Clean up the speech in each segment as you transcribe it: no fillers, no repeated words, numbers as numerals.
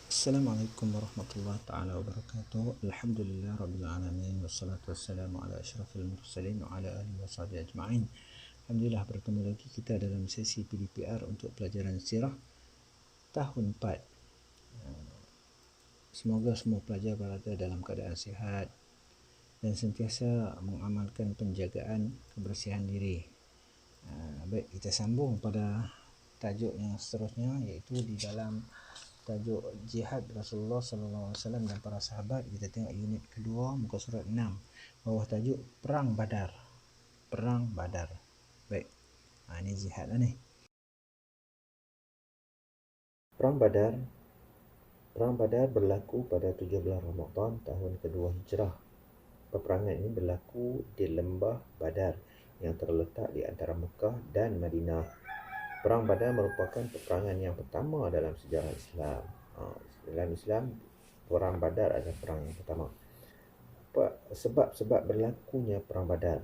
Assalamualaikum warahmatullahi taala wabarakatuh. Alhamdulillah rabbil alamin wassalatu wassalamu ala asyrafil mursalin wa ala alihi washabihi ajma'in. Alhamdulillah, bertemu lagi kita dalam sesi PDPR untuk pelajaran sirah tahun 4. Semoga semua pelajar berada dalam keadaan sihat dan sentiasa mengamalkan penjagaan kebersihan diri. Baik, kita sambung pada tajuk yang seterusnya, iaitu di dalam tajuk jihad Rasulullah SAW dan para sahabat. Kita tengok unit kedua, muka surat 6, bawah tajuk Perang Badar. Perang Badar. Baik, ini jihad lah ni. Perang Badar berlaku pada 17 Ramadan tahun kedua Hijrah. Peperangan ini berlaku di lembah Badar yang terletak di antara Mekah dan Madinah. Perang Badar merupakan peperangan yang pertama dalam sejarah Islam. Dalam Islam, Perang Badar adalah perang yang pertama. Sebab-sebab berlakunya Perang Badar.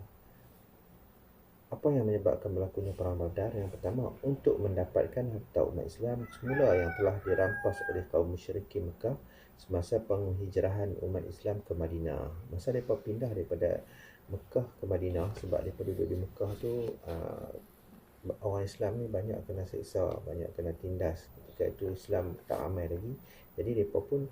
Apa yang menyebabkan berlakunya Perang Badar? Yang pertama, untuk mendapatkan harta umat Islam semula yang telah dirampas oleh kaum musyrikin Mekah semasa penghijrahan umat Islam ke Madinah. Masa mereka pindah daripada Mekah ke Madinah, sebab mereka duduk di Mekah tu, orang Islam ni banyak kena seksa, banyak kena tindas. Ketika itu Islam tak ramai lagi, jadi mereka pun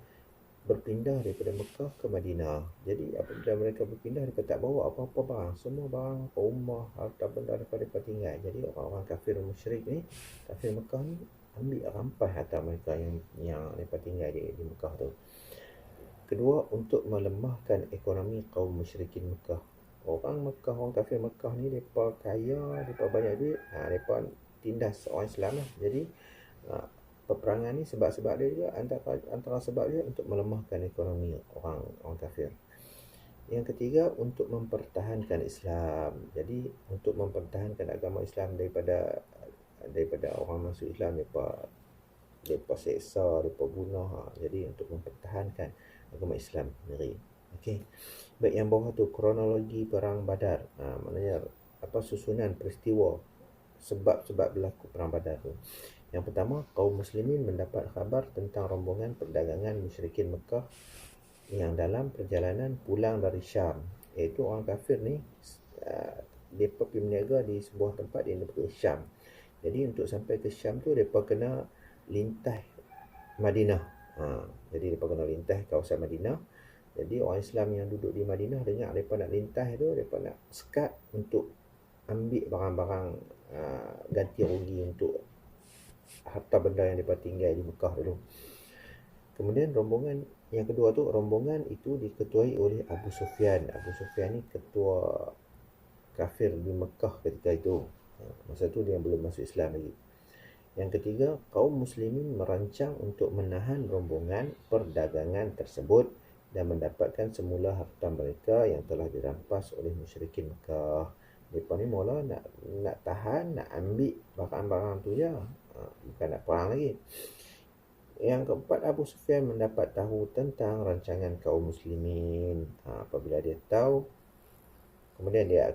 berpindah daripada Mekah ke Madinah. Jadi apabila mereka berpindah, mereka tak bawa apa-apa barang. Semua barang, rumah, harta benda daripada mereka tinggal. Jadi orang-orang kafir musyrik ni, kafir Mekah ni, ambil rampas harta mereka yang mereka tinggal di Mekah tu. Kedua, untuk melemahkan ekonomi kaum musyrikin Mekah. Orang Mekah, orang kafir Mekah ni, mereka kaya, mereka banyak duit, mereka tindas orang Islam lah. Jadi peperangan ni sebab-sebab dia juga, antara sebab dia untuk melemahkan ekonomi orang kafir. Yang ketiga, untuk mempertahankan Islam. Jadi untuk mempertahankan agama Islam daripada orang masuk Islam, mereka seksa, mereka bunuh. Jadi untuk mempertahankan agama Islam sendiri. Okey. Baik, yang bawah tu kronologi Perang Badar. Maknanya susunan peristiwa sebab-sebab berlaku Perang Badar tu. Yang pertama, kaum muslimin mendapat khabar tentang rombongan perdagangan musyrikin Mekah yang dalam perjalanan pulang dari Syam. Iaitu orang kafir ni, mereka pergi berniaga di sebuah tempat yang disebut Syam. Jadi untuk sampai ke Syam tu, mereka kena lintah Madinah. Jadi mereka kena lintah kawasan Madinah. Jadi orang Islam yang duduk di Madinah dengar mereka nak lintah tu, mereka nak sekat untuk ambil barang-barang ganti rugi untuk harta benda yang mereka tinggal di Mekah dulu. Kemudian rombongan yang kedua tu, rombongan itu diketuai oleh Abu Sufyan. Abu Sufyan ni ketua kafir di Mekah ketika itu. Masa tu dia belum masuk Islam lagi. Yang ketiga, kaum muslimin merancang untuk menahan rombongan perdagangan tersebut dan mendapatkan semula harta mereka yang telah dirampas oleh musyrikin Mekah. Mereka ni mula nak tahan, nak ambil barang-barang tu je, bukan nak perang lagi. Yang keempat, Abu Sufyan mendapat tahu tentang rancangan kaum muslimin. Apabila dia tahu, kemudian dia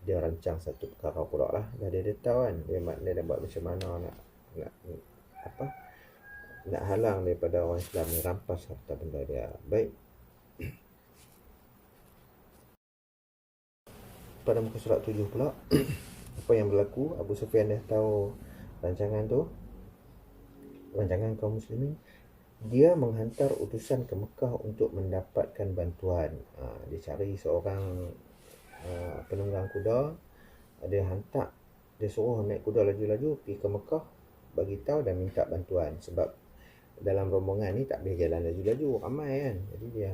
dia rancang satu perkara pula lah. Dah dia tahu kan, dia dah buat macam mana nak halang daripada orang Islam ni rampas harta benda dia. Baik, pada muka surat 7 pula, apa yang berlaku? Abu Sufyan dah tahu rancangan kaum muslimin. Dia menghantar utusan ke Mekah untuk mendapatkan bantuan. Dia cari seorang penunggang kuda. Dia suruh naik kuda laju-laju pergi ke Mekah, bagi tahu dan minta bantuan. Sebab dalam rombongan ni tak boleh jalan laju-laju, ramai kan. Jadi dia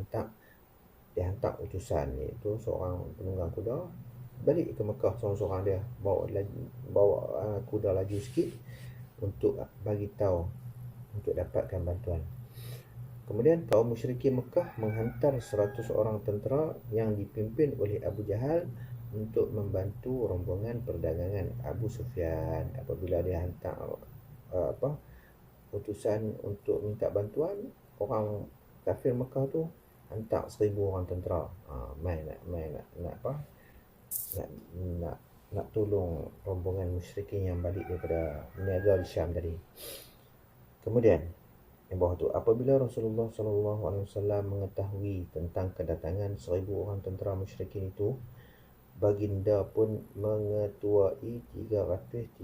hantar utusan, iaitu seorang penunggang kuda, balik ke Mekah seorang-seorang dia, bawa kuda laju sikit untuk bagi tahu, untuk dapatkan bantuan. Kemudian kaum musyrikin Mekah menghantar 100 orang tentera yang dipimpin oleh Abu Jahal untuk membantu rombongan perdagangan Abu Sufyan. Apabila dia hantar utusan untuk minta bantuan, orang kafir Mekah tu hantar 1000 orang tentera, nak tolong rombongan musyrikin yang balik daripada berniaga di Syam tadi. Kemudian yang bawah tu, apabila Rasulullah SAW mengetahui tentang kedatangan 1,000 orang tentera musyrikin itu, baginda pun mengetuai 313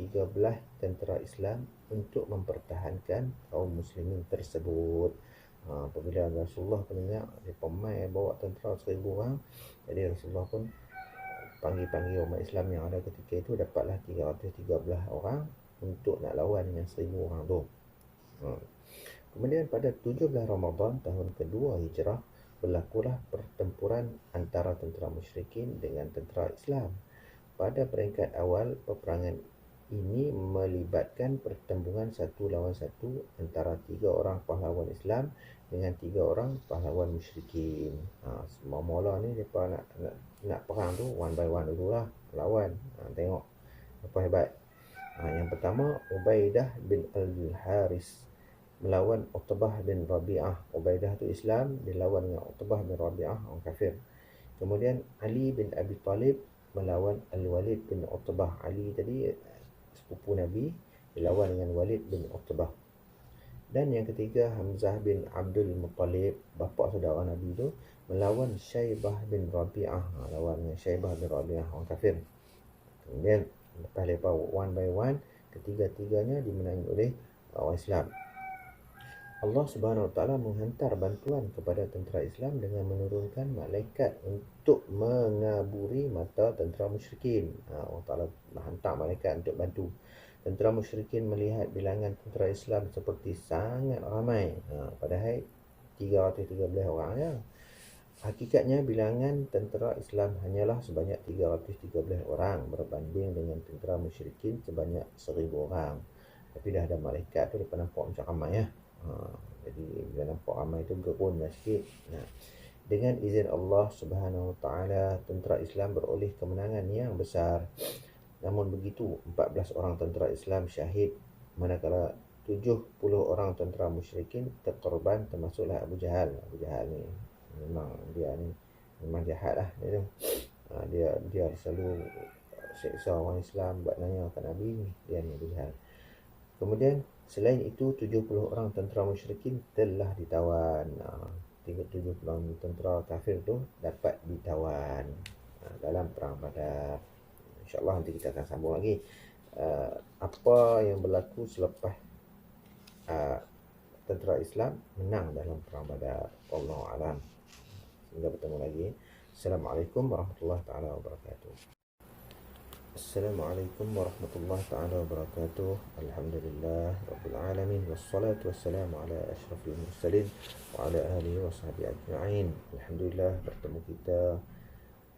tentera Islam untuk mempertahankan kaum muslimin tersebut. Apabila Rasulullah mendengar mereka mai bawa tentera 1,000 orang, jadi Rasulullah pun panggil umat Islam yang ada ketika itu, dapatlah 313 orang untuk nak lawan dengan 1,000 orang tu. Kemudian pada 17 Ramadan tahun kedua Hijrah, berlakulah pertempuran antara tentera musyrikin dengan tentera Islam. Pada peringkat awal, peperangan ini melibatkan pertembungan satu lawan satu antara 3 orang pahlawan Islam dengan 3 orang pahlawan musyrikin. Mula-mula ni mereka nak perang tu one by one dulu lah, lawan. Tengok apa hebat. Yang pertama, Ubaidah bin Al-Haris melawan Utbah bin Rabi'ah. Ubaidah tu Islam, dilawan dengan Utbah bin Rabi'ah, orang kafir. Kemudian Ali bin Abi Talib melawan Al-Walid bin Utbah. Ali tadi sepupu Nabi, dilawan dengan Walid bin Utbah. Dan yang ketiga, Hamzah bin Abdul Muttalib, bapa saudara Nabi tu, melawan Syaibah bin Rabi'ah. Lawan dengan Syaibah bin Rabi'ah, orang kafir. Kemudian lepas lepas one by one, ketiga-tiganya dimenangi oleh orang Islam. Allah Subhanahu Wa Taala menghantar bantuan kepada tentera Islam dengan menurunkan malaikat untuk mengaburi mata tentera musyrikin. Allah Taala menghantar malaikat untuk bantu. Tentera musyrikin melihat bilangan tentera Islam seperti sangat ramai. Padahal 313 orang ya. Hakikatnya bilangan tentera Islam hanyalah sebanyak 313 orang berbanding dengan tentera musyrikin sebanyak 1,000 orang. Tapi dah ada malaikat tu, mereka nampak macam ramai ya. Jadi bila nampak ramai tu gerun lah sikit. Dengan izin Allah Subhanahu Wa Taala, tentera Islam beroleh kemenangan yang besar. Namun begitu, 14 orang tentera Islam syahid, manakala 70 orang tentera musyrikin terkorban, termasuklah Abu Jahal. Abu Jahal ni memang jahat lah dia. Dia selalu seksa orang Islam, buat nanya kat Nabi. Dia ni Abu Jahal. Kemudian selain itu, 70 orang tentera musyrikin telah ditawan. 70 tentera kafir tu dapat ditawan dalam perang Badar. InsyaAllah nanti kita akan sambung lagi apa yang berlaku selepas tentera Islam menang dalam perang Badar. Wallahu a'lam. Hingga bertemu lagi. Assalamualaikum warahmatullahi taala wabarakatuh. Assalamualaikum warahmatullahi taala wabarakatuh. Alhamdulillah rabbil alamin, wassalatu wassalamu ala asyrafil mursalin wa ala alihi wa sahbihi ajma'in. Alhamdulillah, bertemu kita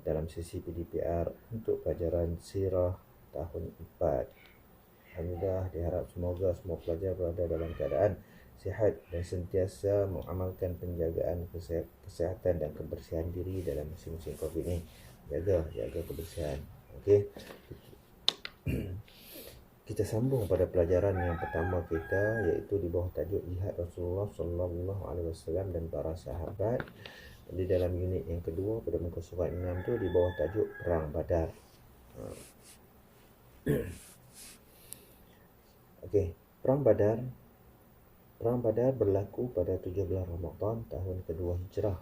dalam sesi PDPR untuk pelajaran sirah tahun 4. Alhamdulillah, diharap semoga semua pelajar berada dalam keadaan sihat dan sentiasa mengamalkan penjagaan kesihatan dan kebersihan diri dalam musim-musim Covid ni. Jaga kebersihan. Okey. Kita sambung pada pelajaran yang pertama kita, iaitu di bawah tajuk Jihad Rasulullah sallallahu alaihi wasallam dan para sahabat. Di dalam unit yang kedua pada muka surat 6 tu, di bawah tajuk Perang Badar. Okey, Perang Badar berlaku pada 17 Ramadan tahun kedua Hijrah.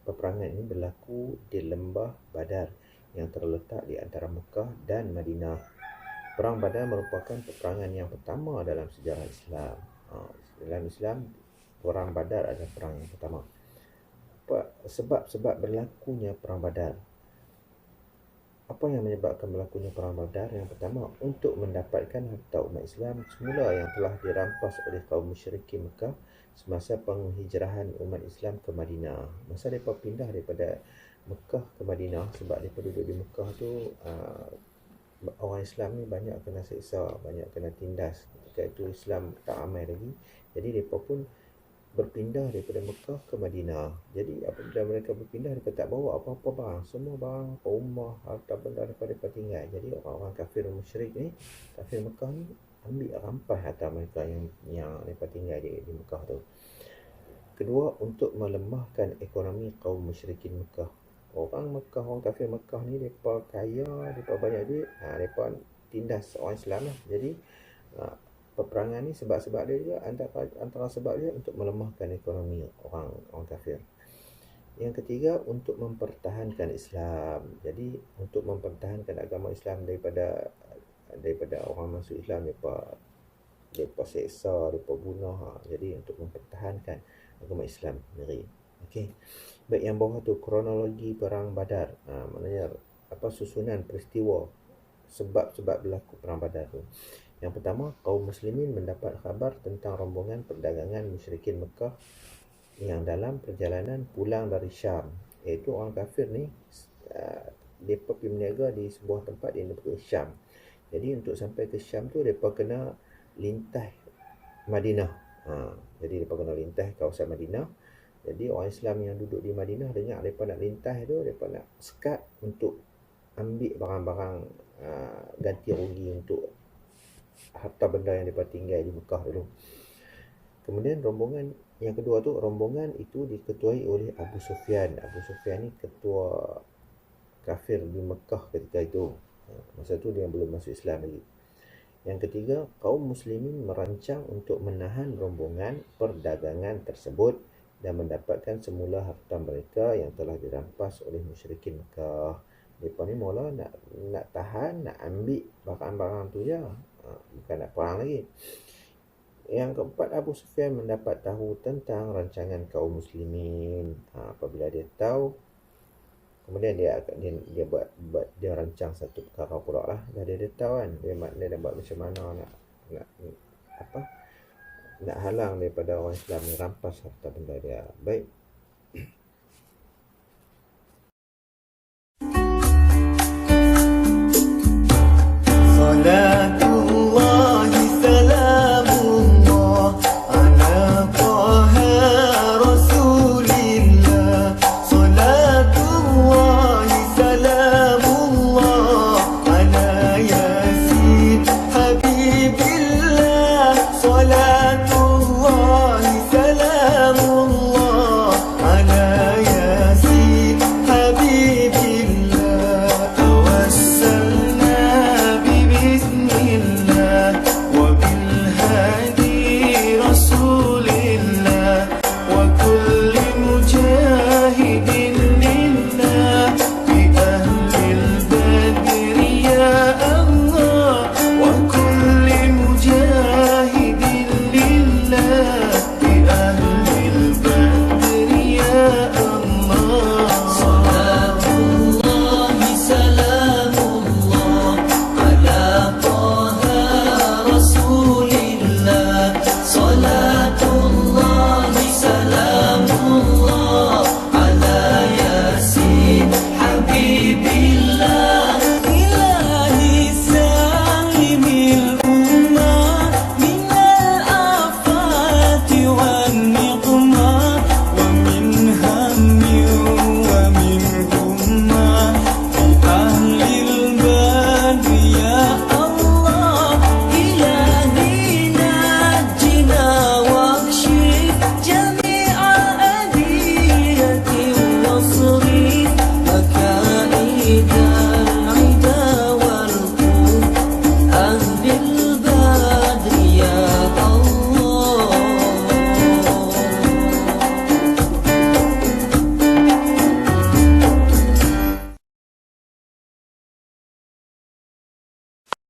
Peperangan ini berlaku di lembah Badar yang terletak di antara Mekah dan Madinah. Perang Badar merupakan peperangan yang pertama dalam sejarah Islam. Dalam Islam, Perang Badar adalah perang yang pertama. Sebab berlakunya Perang Badar. Apa yang menyebabkan berlakunya Perang Badar? Yang pertama, untuk mendapatkan harta umat Islam semula yang telah dirampas oleh kaum musyrikin Mekah semasa penghijrahan umat Islam ke Madinah. Masa mereka pindah daripada Mekah ke Madinah, sebab mereka duduk di Mekah tu, orang Islam ni banyak kena seksa, banyak kena tindas. Ketika itu Islam tak ramai lagi, jadi mereka pun berpindah daripada Mekah ke Madinah. Jadi apabila mereka berpindah, mereka tak bawa apa-apa barang. Semua barang, rumah, harta benda daripada mereka tinggal. Jadi orang-orang kafir musyrik ni, kafir Mekah ni, ambil rampas harta mereka yang mereka tinggal di Mekah tu. Kedua, untuk melemahkan ekonomi kaum musyrikin Mekah. Orang Mekah, orang kafir Mekah ni, mereka kaya, mereka banyak duit, mereka tindas orang Islam lah. Jadi peperangan ni sebab-sebab dia juga antara sebab dia untuk melemahkan ekonomi orang kafir. Yang ketiga, untuk mempertahankan Islam. Jadi untuk mempertahankan agama Islam daripada orang masuk Islam, mereka seksa, mereka bunuh. Jadi untuk mempertahankan agama Islam sendiri. Okey. Baik, yang bawah tu kronologi perang Badar. Maknanya susunan peristiwa sebab-sebab berlaku perang Badar tu. Yang pertama, kaum muslimin mendapat khabar tentang rombongan perdagangan musyrikin Mekah yang dalam perjalanan pulang dari Syam. Iaitu orang kafir ni mereka pergi berniaga di sebuah tempat yang disebut Syam. Jadi untuk sampai ke Syam tu mereka kena lintas Madinah. Jadi mereka kena lintas kawasan Madinah. Jadi orang Islam yang duduk di Madinah dengar mereka nak lintas tu, mereka nak sekat untuk ambil barang-barang ganti rugi untuk harta benda yang mereka tinggal di Mekah dulu. Kemudian rombongan yang kedua tu, rombongan itu diketuai oleh Abu Sufyan. Abu Sufyan ni ketua kafir di Mekah ketika itu. Masa tu dia belum masuk Islam lagi. Yang ketiga, kaum muslimin merancang untuk menahan rombongan perdagangan tersebut dan mendapatkan semula harta mereka yang telah dirampas oleh musyrikin Mekah. Mereka ni mula nak tahan, nak ambil barang-barang tu je, bukan nak perang lagi. Yang keempat, Abu Sufyan mendapat tahu tentang rancangan kaum muslimin. Apabila dia tahu, kemudian dia rancang satu perkara pula lah. Dah dia tahu kan, dia buat macam mana nak halang daripada orang Islam ni rampas harta benda dia. Baik,